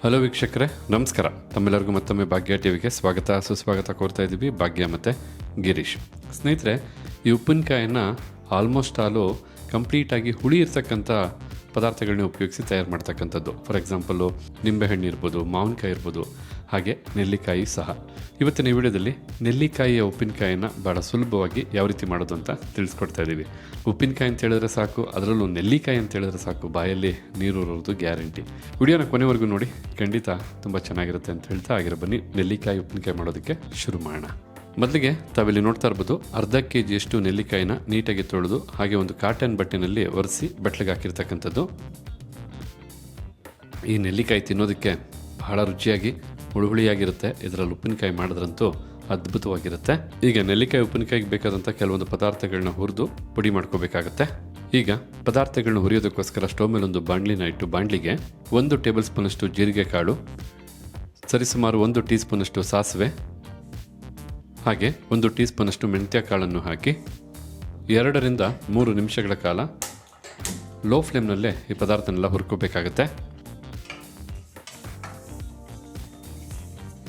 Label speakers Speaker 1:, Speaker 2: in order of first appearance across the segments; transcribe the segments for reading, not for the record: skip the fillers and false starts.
Speaker 1: Hello ವೀಕ್ಷಕರೇ, ನಮಸ್ಕಾರ. ತಮ್ಮೆಲ್ಲರಿಗೂ ಮತ್ತೊಮ್ಮೆ ಭಾಗ್ಯ ಟಿವಿಗೆ ಸ್ವಾಗತ ಸುಸ್ವಾಗತ ಕೋರ್ತಾ ಇದ್ದೀವಿ. ಭಾಗ್ಯ ಮತ್ತು ಗಿರೀಶ್. ಸ್ನೇಹಿತರೆ, ಈ ಉಪ್ಪಿನಕಾಯನ್ನು ಆಲ್ಮೋಸ್ಟ್ ಆಲು ಕಂಪ್ಲೀಟಾಗಿ ಹುಳಿ ಇರ್ತಕ್ಕಂಥ ಪದಾರ್ಥಗಳನ್ನ ಉಪಯೋಗಿಸಿ ತಯಾರು ಮಾಡ್ತಕ್ಕಂಥದ್ದು. ಫಾರ್ ಎಕ್ಸಾಂಪಲ್ಲು ನಿಂಬೆಹಣ್ಣು ಇರ್ಬೋದು, ಮಾವಿನಕಾಯಿ ಇರ್ಬೋದು, ಹಾಗೆ ನೆಲ್ಲಿಕಾಯಿ ಸಹ. ಇವತ್ತಿನ ವಿಡಿಯೋದಲ್ಲಿ ನೆಲ್ಲಿಕಾಯಿಯ ಉಪ್ಪಿನಕಾಯಿಯನ್ನು ಭಾಳ ಸುಲಭವಾಗಿ ಯಾವ ರೀತಿ ಮಾಡೋದು ಅಂತ ತಿಳಿಸ್ಕೊಡ್ತಾ ಇದ್ದೀವಿ. ಉಪ್ಪಿನಕಾಯಿ ಅಂತ ಹೇಳಿದ್ರೆ ಸಾಕು, ಅದರಲ್ಲೂ ನೆಲ್ಲಿಕಾಯಿ ಅಂತ ಹೇಳಿದ್ರೆ ಸಾಕು, ಬಾಯಲ್ಲಿ ನೀರು ಉರೋದು ಗ್ಯಾರಂಟಿ. ವಿಡಿಯೋನ ಕೊನೆವರೆಗೂ ನೋಡಿ, ಖಂಡಿತ ತುಂಬ ಚೆನ್ನಾಗಿರುತ್ತೆ ಅಂತ ಹೇಳ್ತಾ ಆಗಿರೋ ಬನ್ನಿ ನೆಲ್ಲಿಕಾಯಿ ಉಪ್ಪಿನಕಾಯಿ ಮಾಡೋದಕ್ಕೆ ಶುರು ಮಾಡೋಣ. ಮೊದಲಿಗೆ ತಾವಿಲ್ಲಿ ನೋಡ್ತಾ ಇರ್ಬೋದು, ಅರ್ಧ ಕೆಜಿಯಷ್ಟು ನೆಲ್ಲಿಕಾಯಿನ ನೀಟಾಗಿ ತೊಳೆದು ಹಾಗೆ ಒಂದು ಕಾಟನ್ ಬಟ್ಟೆನಲ್ಲಿ ಒರೆಸಿ ಬಟ್ಲಿಗೆ ಹಾಕಿರ್ತಕ್ಕಂಥದ್ದು. ಈ ನೆಲ್ಲಿಕಾಯಿ ತಿನ್ನೋದಕ್ಕೆ ಬಹಳ ರುಚಿಯಾಗಿ ಹುಳಿಯಾಗಿರುತ್ತೆ. ಇದರಲ್ಲಿ ಉಪ್ಪಿನಕಾಯಿ ಮಾಡಿದ್ರಂತೂ ಅದ್ಭುತವಾಗಿರುತ್ತೆ. ಈಗ ನೆಲ್ಲಿಕಾಯಿ ಉಪ್ಪಿನಕಾಯಿಗೆ ಬೇಕಾದಂಥ ಕೆಲವೊಂದು ಪದಾರ್ಥಗಳನ್ನ ಹುರಿದು ಪುಡಿ ಮಾಡ್ಕೋಬೇಕಾಗತ್ತೆ. ಈಗ ಪದಾರ್ಥಗಳನ್ನ ಹುರಿಯೋದಕ್ಕೋಸ್ಕರ ಸ್ಟವ್ ಮೇಲೆ ಒಂದು ಬಾಣಲಿನ ಇಟ್ಟು ಬಾಣಲಿಗೆ 1 ಟೇಬಲ್ ಸ್ಪೂನಷ್ಟು ಜೀರಿಗೆ ಕಾಳು, ಸರಿಸುಮಾರು 1 ಟೀ ಸ್ಪೂನಷ್ಟು ಸಾಸಿವೆ, ಹಾಗೆ 1 ಟೀ ಸ್ಪೂನಷ್ಟು ಮೆಂತ್ಯ ಕಾಳನ್ನು ಹಾಕಿ 2 ರಿಂದ 3 ನಿಮಿಷಗಳ ಕಾಲ ಲೋ ಫ್ಲೇಮ್ನಲ್ಲೇ ಈ ಪದಾರ್ಥನೆಲ್ಲ ಹುರ್ಕೋಬೇಕಾಗತ್ತೆ.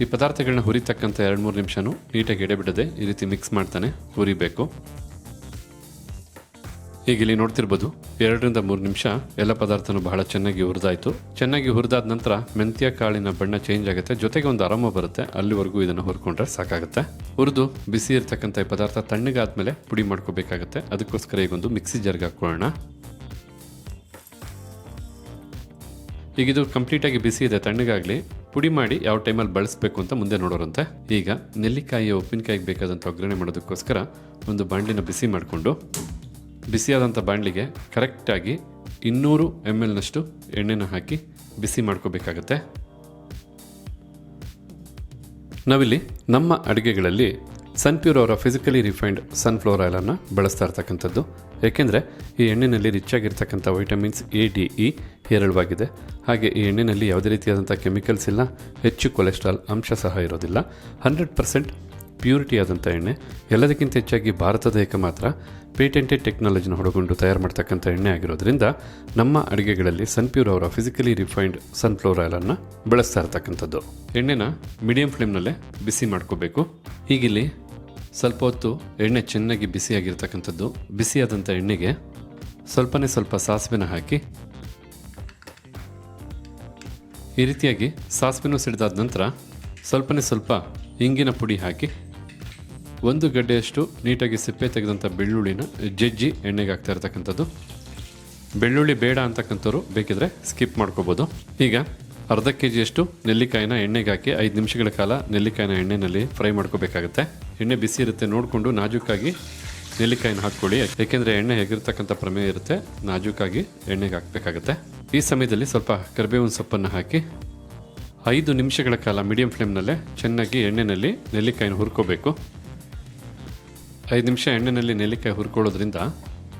Speaker 1: ಈ ಪದಾರ್ಥಗಳನ್ನ ಹುರಿತಕ್ಕಂಥ 2-3 ನಿಮಿಷನೂ ನೀಟಾಗಿ ಎಡೆಬಿಡದೆ ಈ ರೀತಿ ಮಿಕ್ಸ್ ಮಾಡ್ತಾನೆ ಹುರಿಬೇಕು. ಈಗ ಇಲ್ಲಿ ನೋಡ್ತಿರ್ಬೋದು, 2 ರಿಂದ 3 ನಿಮಿಷ ಎಲ್ಲ ಪದಾರ್ಥನೂ ಬಹಳ ಚೆನ್ನಾಗಿ ಹುರಿದಾಯಿತು. ಚೆನ್ನಾಗಿ ಹುರಿದಾದ ನಂತರ ಮೆಂತ್ಯ ಕಾಳಿನ ಬಣ್ಣ ಚೇಂಜ್ ಆಗುತ್ತೆ, ಜೊತೆಗೆ ಒಂದು ಅರೋಮ ಬರುತ್ತೆ. ಅಲ್ಲಿವರೆಗೂ ಇದನ್ನು ಹುರ್ಕೊಂಡ್ರೆ ಸಾಕಾಗುತ್ತೆ. ಹುರಿದು ಬಿಸಿ ಇರ್ತಕ್ಕಂಥ ಈ ಪದಾರ್ಥ ತಣ್ಣಗಾದ್ಮೇಲೆ ಪುಡಿ ಮಾಡ್ಕೋಬೇಕಾಗತ್ತೆ. ಅದಕ್ಕೋಸ್ಕರ ಈಗೊಂದು ಮಿಕ್ಸಿ ಜಾರ್ಗೆ ಹಾಕೊಳ್ಳೋಣ. ಈಗ ಇದು ಕಂಪ್ಲೀಟಾಗಿ ಬಿಸಿ ಇದೆ, ತಣ್ಣಗಾಗಲಿ. ಪುಡಿ ಮಾಡಿ ಯಾವ ಟೈಮಲ್ಲಿ ಬಳಸಬೇಕು ಅಂತ ಮುಂದೆ ನೋಡೋರಂತೆ. ಈಗ ನೆಲ್ಲಿಕಾಯಿಯ ಉಪ್ಪಿನಕಾಯಿಗೆ ಬೇಕಾದಂಥ ಒಗ್ಗರಣೆ ಮಾಡೋದಕ್ಕೋಸ್ಕರ ಒಂದು ಬಾಣಲಿನ ಬಿಸಿ ಮಾಡಿಕೊಂಡು, ಬಿಸಿಯಾದಂಥ ಬಾಣಲಿಗೆ ಕರೆಕ್ಟಾಗಿ 200 ml ನಷ್ಟು ಎಣ್ಣೆನ ಹಾಕಿ ಬಿಸಿ ಮಾಡ್ಕೋಬೇಕಾಗತ್ತೆ. ನಾವಿಲ್ಲಿ ನಮ್ಮ ಅಡುಗೆಗಳಲ್ಲಿ ಸನ್ಪ್ಯೂರ್ ಅವರ ಫಿಸಿಕಲಿ ರಿಫೈನ್ಡ್ ಸನ್ಫ್ಲವರ್ ಆಯಿಲನ್ನು ಬಳಸ್ತಾ ಇರ್ತಕ್ಕಂಥದ್ದು. ಏಕೆಂದರೆ ಈ ಎಣ್ಣೆಯಲ್ಲಿ ರಿಚ್ ಆಗಿರ್ತಕ್ಕಂಥ ವೈಟಮಿನ್ಸ್ ಎ, ಡಿ, ಇ ಹೇರಳವಾಗಿದೆ. ಹಾಗೆ ಈ ಎಣ್ಣೆಯಲ್ಲಿ ಯಾವುದೇ ರೀತಿಯಾದಂಥ ಕೆಮಿಕಲ್ಸ್ ಇಲ್ಲ, ಹೆಚ್ಚು ಕೊಲೆಸ್ಟ್ರಾಲ್ ಅಂಶ ಸಹ ಇರೋದಿಲ್ಲ. 100% ಪ್ಯೂರಿಟಿ ಆದಂಥ ಎಣ್ಣೆ. ಎಲ್ಲದಕ್ಕಿಂತ ಹೆಚ್ಚಾಗಿ ಭಾರತದ ಮಾತ್ರ ಪೇಟೆಂಟೆಡ್ ಟೆಕ್ನಾಲಜಿನ ಒಳಗೊಂಡು ತಯಾರು ಮಾಡ್ತಕ್ಕಂಥ ಎಣ್ಣೆ ಆಗಿರೋದ್ರಿಂದ ನಮ್ಮ ಅಡುಗೆಗಳಲ್ಲಿ ಸನ್ಪ್ಯೂರ್ ಅವರ ಫಿಸಿಕಲಿ ರಿಫೈನ್ಡ್ ಸನ್ಫ್ಲವರ್ ಆಯಿಲನ್ನು ಬಳಸ್ತಾ ಇರ್ತಕ್ಕಂಥದ್ದು. ಎಣ್ಣೆನ ಮೀಡಿಯಂ ಫ್ಲೇಮ್ನಲ್ಲೇ ಬಿಸಿ ಮಾಡ್ಕೋಬೇಕು. ಹೀಗಿಲ್ಲಿ ಸ್ವಲ್ಪ ಹೊತ್ತು ಎಣ್ಣೆ ಚೆನ್ನಾಗಿ ಬಿಸಿಯಾಗಿರ್ತಕ್ಕಂಥದ್ದು. ಬಿಸಿಯಾದಂಥ ಎಣ್ಣೆಗೆ ಸ್ವಲ್ಪ ಸಾಸಿವೆನ ಹಾಕಿ ಈ ರೀತಿಯಾಗಿ ಸಾಸಿವೆನೂ ಸಿಡಿದಾದ ನಂತರ ಸ್ವಲ್ಪ ಇಂಗಿನ ಪುಡಿ ಹಾಕಿ 1 ಗಡ್ಡೆಯಷ್ಟು ನೀಟಾಗಿ ಸಿಪ್ಪೆ ತೆಗೆದಂಥ ಬೆಳ್ಳುಳ್ಳಿನ ಜಜ್ಜಿ ಎಣ್ಣೆಗೆ ಹಾಕ್ತಾ ಇರ್ತಕ್ಕಂಥದ್ದು. ಬೆಳ್ಳುಳ್ಳಿ ಬೇಡ ಅಂತಕ್ಕಂಥವ್ರು ಬೇಕಿದ್ರೆ ಸ್ಕಿಪ್ ಮಾಡ್ಕೋಬೋದು. ಈಗ ಅರ್ಧ ಕೆಜಿಯಷ್ಟು ನೆಲ್ಲಿಕಾಯಿನ ಎಣ್ಣೆಗೆ ಹಾಕಿ 5 ನಿಮಿಷಗಳ ಕಾಲ ನೆಲ್ಲಿಕಾಯಿನ ಎಣ್ಣೆಯಲ್ಲಿ ಫ್ರೈ ಮಾಡ್ಕೋಬೇಕಾಗತ್ತೆ. ಎಣ್ಣೆ ಬಿಸಿ ಇರುತ್ತೆ, ನೋಡಿಕೊಂಡು ನಾಜೂಕಾಗಿ ನೆಲ್ಲಿಕಾಯಿನ ಹಾಕ್ಕೊಳ್ಳಿ. ಏಕೆಂದರೆ ಎಣ್ಣೆ ಹೇಗಿರ್ತಕ್ಕಂಥ ಪ್ರಮೇಯ ಇರುತ್ತೆ, ನಾಜೂಕಾಗಿ ಎಣ್ಣೆಗೆ ಹಾಕಬೇಕಾಗತ್ತೆ. ಈ ಸಮಯದಲ್ಲಿ ಸ್ವಲ್ಪ ಕರಿಬೇವಿನ ಸೊಪ್ಪನ್ನು ಹಾಕಿ 5 ನಿಮಿಷಗಳ ಕಾಲ ಮೀಡಿಯಂ ಫ್ಲೇಮ್ನಲ್ಲೇ ಚೆನ್ನಾಗಿ ಎಣ್ಣೆಯಲ್ಲಿ ನೆಲ್ಲಿಕಾಯಿನ ಹುರ್ಕೋಬೇಕು. 5 ನಿಮಿಷ ಎಣ್ಣೆಯಲ್ಲಿ ನೆಲ್ಲಿಕಾಯಿ ಹುರ್ಕೊಳ್ಳೋದ್ರಿಂದ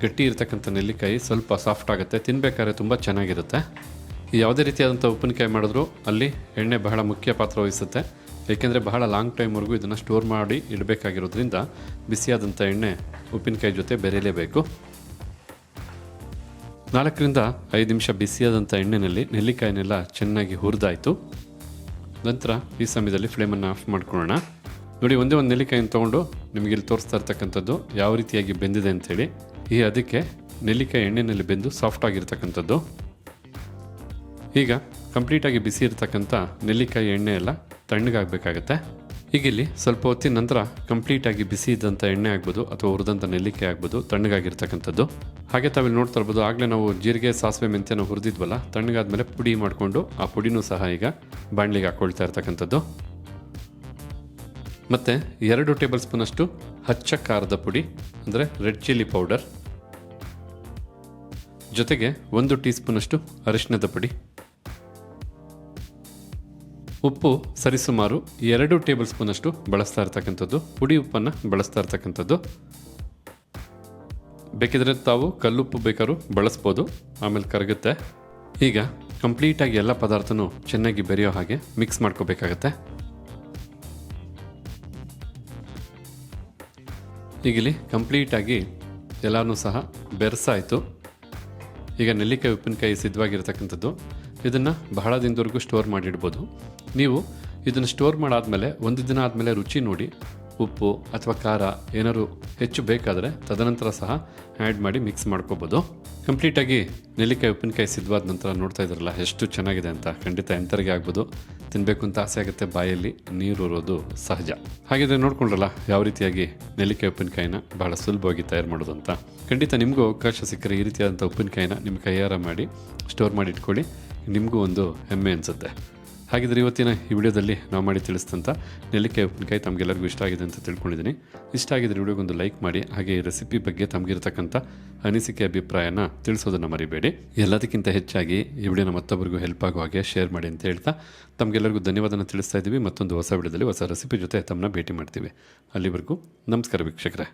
Speaker 1: ಗಟ್ಟಿ ಇರ್ತಕ್ಕಂಥ ನೆಲ್ಲಿಕಾಯಿ ಸ್ವಲ್ಪ ಸಾಫ್ಟ್ ಆಗುತ್ತೆ, ತಿನ್ನಬೇಕಾದ್ರೆ ತುಂಬ ಚೆನ್ನಾಗಿರುತ್ತೆ. ಯಾವುದೇ ರೀತಿಯಾದಂಥ ಉಪ್ಪಿನಕಾಯಿ ಮಾಡಿದ್ರು ಅಲ್ಲಿ ಎಣ್ಣೆ ಬಹಳ ಮುಖ್ಯ ಪಾತ್ರ ವಹಿಸುತ್ತೆ. ಏಕೆಂದರೆ ಬಹಳ ಲಾಂಗ್ ಟೈಮ್ವರೆಗೂ ಇದನ್ನು ಸ್ಟೋರ್ ಮಾಡಿ ಇಡಬೇಕಾಗಿರೋದ್ರಿಂದ ಬಿಸಿಯಾದಂಥ ಎಣ್ಣೆ ಉಪ್ಪಿನಕಾಯಿ ಜೊತೆ ಬೆರೆಯಲೇಬೇಕು. 4 ರಿಂದ 5 ನಿಮಿಷ ಬಿಸಿಯಾದಂಥ ಎಣ್ಣೆಯಲ್ಲಿ ನೆಲ್ಲಿಕಾಯಿನೆಲ್ಲ ಚೆನ್ನಾಗಿ ಹುರಿದಾಯಿತು. ನಂತರ ಈ ಸಮಯದಲ್ಲಿ ಫ್ಲೇಮನ್ನು ಆಫ್ ಮಾಡ್ಕೊಳ್ಳೋಣ. ನೋಡಿ, ಒಂದೇ ಒಂದು ನೆಲ್ಲಿಕಾಯಿನ ತೊಗೊಂಡು ನಿಮಗೆ ಇಲ್ಲಿ ತೋರಿಸ್ತಾ ಇರ್ತಕ್ಕಂಥದ್ದು ಯಾವ ರೀತಿಯಾಗಿ ಬೆಂದಿದೆ ಅಂಥೇಳಿ. ಅದಕ್ಕೆ ನೆಲ್ಲಿಕಾಯಿ ಎಣ್ಣೆಯಲ್ಲಿ ಬೆಂದು ಸಾಫ್ಟ್ ಆಗಿರ್ತಕ್ಕಂಥದ್ದು. ಈಗ ಕಂಪ್ಲೀಟಾಗಿ ಬಿಸಿ ಇರ್ತಕ್ಕಂಥ ನೆಲ್ಲಿಕಾಯಿ ಎಣ್ಣೆ ಎಲ್ಲ ತಣ್ಣಗಾಗಬೇಕಾಗತ್ತೆ. ಈಗ ಇಲ್ಲಿ ಸ್ವಲ್ಪ ಹೊತ್ತಿನ ನಂತರ ಕಂಪ್ಲೀಟಾಗಿ ಬಿಸಿ ಇದ್ದಂಥ ಎಣ್ಣೆ ಆಗ್ಬೋದು ಅಥವಾ ಹುರಿದಂಥ ನೆಲ್ಲಿಕಾಯಿ ಆಗ್ಬೋದು ತಣ್ಣಗಾಗಿರ್ತಕ್ಕಂಥದ್ದು. ಹಾಗೆ ತಾವಿಲ್ಲಿ ನೋಡ್ತಾ ಇರ್ಬೋದು, ಆಗಲೇ ನಾವು ಜೀರಿಗೆ, ಸಾಸಿವೆ, ಮೆಂತ್ಯನ ಹುರಿದಿದ್ವಲ್ಲ, ತಣ್ಣಗಾದ್ಮೇಲೆ ಪುಡಿ ಮಾಡಿಕೊಂಡು ಆ ಪುಡಿನೂ ಸಹ ಈಗ ಬಾಣಲಿಗೆ ಹಾಕ್ಕೊಳ್ತಾ ಇರ್ತಕ್ಕಂಥದ್ದು. ಮತ್ತು 2 ಟೇಬಲ್ ಸ್ಪೂನಷ್ಟು ಹಚ್ಚ ಖಾರದ ಪುಡಿ ಅಂದರೆ ರೆಡ್ ಚಿಲ್ಲಿ ಪೌಡರ್, ಜೊತೆಗೆ 1 ಟೀ ಸ್ಪೂನಷ್ಟು ಅರಿಶಿಣದ ಪುಡಿ, ಉಪ್ಪು ಸರಿಸುಮಾರು 2 ಟೇಬಲ್ ಸ್ಪೂನಷ್ಟು ಬಳಸ್ತಾ ಇರ್ತಕ್ಕಂಥದ್ದು. ಪುಡಿ ಉಪ್ಪನ್ನು ಬಳಸ್ತಾ ಇರ್ತಕ್ಕಂಥದ್ದು. ಬೇಕಿದ್ರೆ ತಾವು ಕಲ್ಲುಪ್ಪು ಬೇಕಾದ್ರೂ ಬಳಸ್ಬೋದು, ಆಮೇಲೆ ಕರಗುತ್ತೆ. ಈಗ ಕಂಪ್ಲೀಟಾಗಿ ಎಲ್ಲ ಪದಾರ್ಥನೂ ಚೆನ್ನಾಗಿ ಬೆರೆಯೋ ಹಾಗೆ ಮಿಕ್ಸ್ ಮಾಡ್ಕೋಬೇಕಾಗತ್ತೆ. ಈಗಿಲ್ಲಿ ಕಂಪ್ಲೀಟಾಗಿ ಎಲ್ಲನೂ ಸಹ ಬೆರೆಸಾಯಿತು. ಈಗ ನೆಲ್ಲಿಕಾಯಿ ಉಪ್ಪಿನಕಾಯಿ ಸಿದ್ಧವಾಗಿರ್ತಕ್ಕಂಥದ್ದು. ಇದನ್ನು ಬಹಳ ದಿನದವರೆಗೂ ಸ್ಟೋರ್ ಮಾಡಿಡ್ಬೋದು. ನೀವು ಇದನ್ನು ಸ್ಟೋರ್ ಮಾಡಾದಮೇಲೆ ಒಂದು ದಿನ ಆದಮೇಲೆ ರುಚಿ ನೋಡಿ ಉಪ್ಪು ಅಥವಾ ಖಾರ ಏನಾದ್ರು ಹೆಚ್ಚು ಬೇಕಾದರೆ ತದನಂತರ ಸಹ ಆ್ಯಡ್ ಮಾಡಿ ಮಿಕ್ಸ್ ಮಾಡ್ಕೋಬೋದು. ಕಂಪ್ಲೀಟಾಗಿ ನೆಲ್ಲಿಕಾಯಿ ಉಪ್ಪಿನಕಾಯಿ ಸಿದ್ಧವಾದ ನಂತರ ನೋಡ್ತಾ ಇದ್ರಲ್ಲ ಎಷ್ಟು ಚೆನ್ನಾಗಿದೆ ಅಂತ. ಖಂಡಿತ ಎಂಥರಿಗೆ ಆಗ್ಬೋದು, ತಿನ್ನಬೇಕು ಅಂತ ಆಸೆ ಆಗುತ್ತೆ, ಬಾಯಲ್ಲಿ ನೀರು ಉರೋದು ಸಹಜ. ಹಾಗಿದ್ರೆ ನೋಡ್ಕೊಂಡ್ರಲ್ಲ ಯಾವ ರೀತಿಯಾಗಿ ನೆಲ್ಲಿಕಾಯಿ ಉಪ್ಪಿನಕಾಯಿನ ಬಹಳ ಸುಲಭವಾಗಿ ತಯಾರು ಮಾಡೋದು ಅಂತ. ಖಂಡಿತ ನಿಮಗೂ ಅವಕಾಶ ಸಿಕ್ಕರೆ ಈ ರೀತಿಯಾದಂಥ ಉಪ್ಪಿನಕಾಯಿನ ನಿಮ್ಮ ಕೈಯಾರ ಮಾಡಿ ಸ್ಟೋರ್ ಮಾಡಿ ಇಟ್ಕೊಳ್ಳಿ, ನಿಮಗೂ ಒಂದು ಹೆಮ್ಮೆ ಅನಿಸುತ್ತೆ. ಹಾಗಿದ್ರೆ ಇವತ್ತಿನ ಈ ವಿಡಿಯೋದಲ್ಲಿ ನಾವು ಮಾಡಿ ತಿಳಿಸಿದಂಥ ನೆಲ್ಲಿಕಾಯಿ ಉಪ್ಪಿನಕಾಯಿ ತಮಗೆಲ್ಲರಿಗೂ ಇಷ್ಟ ಆಗಿದೆ ಅಂತ ತಿಳ್ಕೊಂಡಿದ್ದೀನಿ. ಇಷ್ಟ ಆಗಿದ್ರೆ ವಿಡಿಯೋಗೊಂದು ಲೈಕ್ ಮಾಡಿ, ಹಾಗೆ ಈ ರೆಸಿಪಿ ಬಗ್ಗೆ ತಮಗಿರ್ತಕ್ಕಂಥ ಅನಿಸಿಕೆ ಅಭಿಪ್ರಾಯನ ತಿಳಿಸೋದನ್ನು ಮರಿಬೇಡಿ. ಎಲ್ಲದಕ್ಕಿಂತ ಹೆಚ್ಚಾಗಿ ಈ ವಿಡಿಯೋನ ಮತ್ತೊಬ್ಬರಿಗೂ ಹೆಲ್ಪ್ ಆಗೋ ಹಾಗೆ ಶೇರ್ ಮಾಡಿ ಅಂತ ಹೇಳ್ತಾ ತಮಗೆಲ್ಲರಿಗೂ ಧನ್ಯವಾದನ ತಿಳಿಸ್ತಾ ಇದ್ದೀವಿ. ಮತ್ತೊಂದು ಹೊಸ ವಿಡಿಯೋದಲ್ಲಿ ಹೊಸ ರೆಸಿಪಿ ಜೊತೆ ತಮ್ಮನ್ನ ಭೇಟಿ ಮಾಡ್ತೀವಿ. ಅಲ್ಲಿವರೆಗೂ ನಮಸ್ಕಾರ ವೀಕ್ಷಕರೇ.